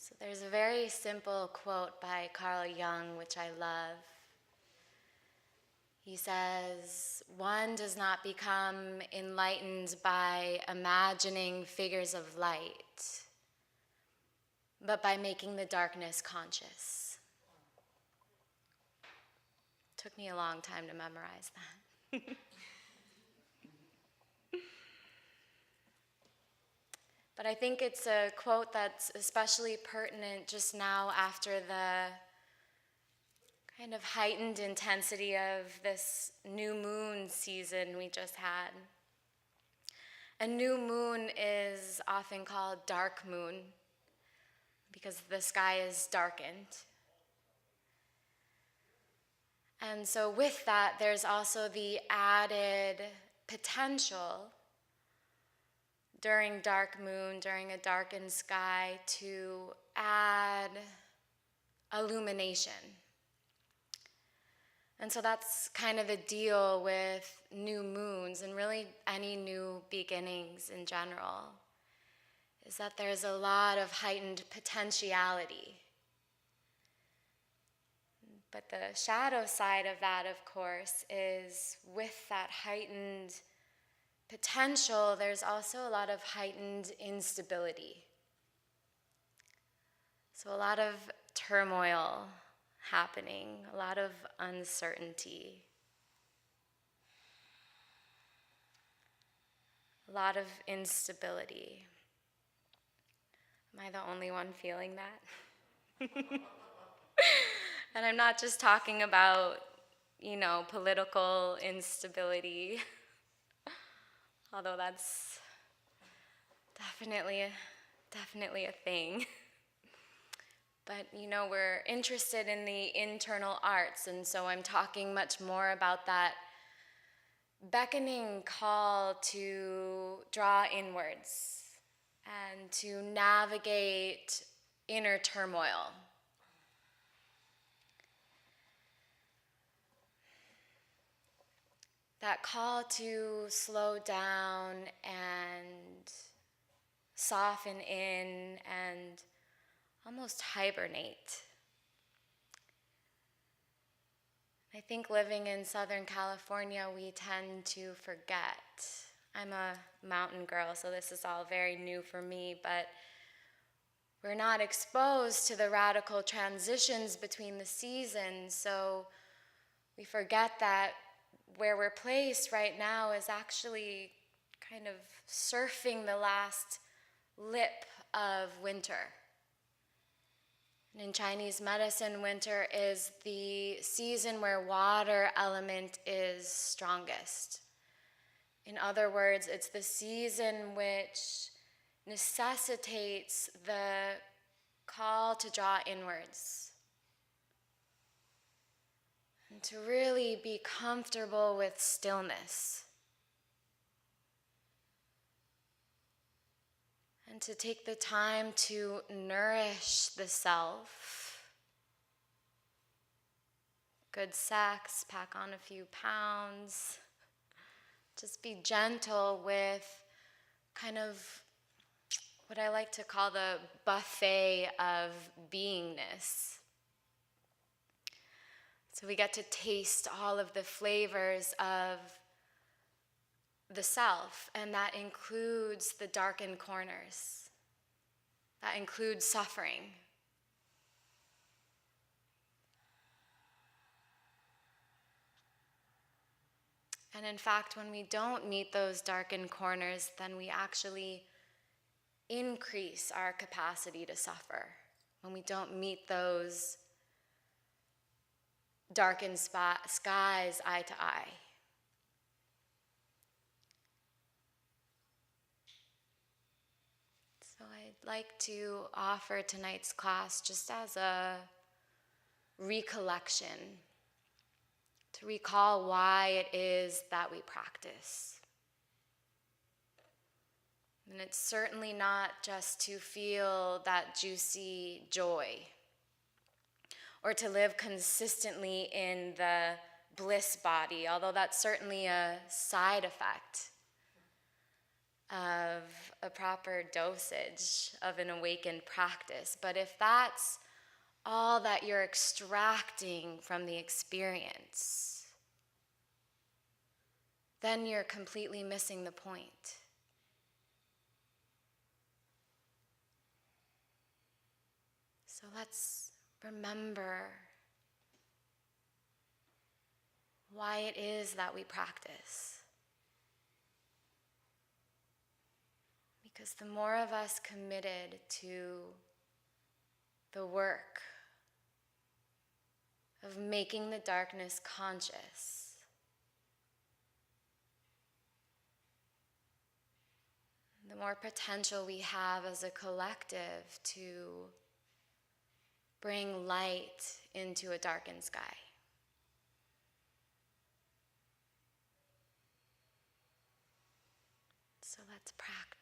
So there's a very simple quote by Carl Jung, which I love. He says, "One does not become enlightened by imagining figures of light, but by making the darkness conscious." Took me a long time to memorize that. But I think it's a quote that's especially pertinent just now after the kind of heightened intensity of this new moon season we just had. A new moon is often called dark moon because the sky is darkened. And so with that, there's also the added potential during dark moon, during a darkened sky, to add illumination. And so that's kind of the deal with new moons and really any new beginnings in general, is that there's a lot of heightened potentiality. But the shadow side of that, of course, is with that heightened potential, there's also a lot of heightened instability. So a lot of turmoil happening, a lot of uncertainty, a lot of instability. Am I the only one feeling that? And I'm not just talking about, political instability, although that's definitely a thing. But, we're interested in the internal arts, and so I'm talking much more about that beckoning call to draw inwards and to navigate inner turmoil. That call to slow down and soften in and almost hibernate. I think living in Southern California, we tend to forget. I'm a mountain girl, so this is all very new for me, but we're not exposed to the radical transitions between the seasons, so we forget that where we're placed right now is actually kind of surfing the last lip of winter. And in Chinese medicine, winter is the season where water element is strongest. In other words, it's the season which necessitates the call to draw inwards. And to really be comfortable with stillness. And to take the time to nourish the self. Good sex, pack on a few pounds. Just be gentle with kind of what I like to call the buffet of beingness. So we get to taste all of the flavors of the self, and that includes the darkened corners. That includes suffering. And in fact, when we don't meet those darkened corners, then we actually increase our capacity to suffer. When we don't meet those darkened skies eye to eye. So I'd like to offer tonight's class just as a recollection, to recall why it is that we practice. And it's certainly not just to feel that juicy joy, or to live consistently in the bliss body, although that's certainly a side effect. of a proper dosage of an awakened practice. But if that's all that you're extracting from the experience, then you're completely missing the point. So let's remember why it is that we practice. Because the more of us committed to the work of making the darkness conscious, the more potential we have as a collective to bring light into a darkened sky. So let's practice.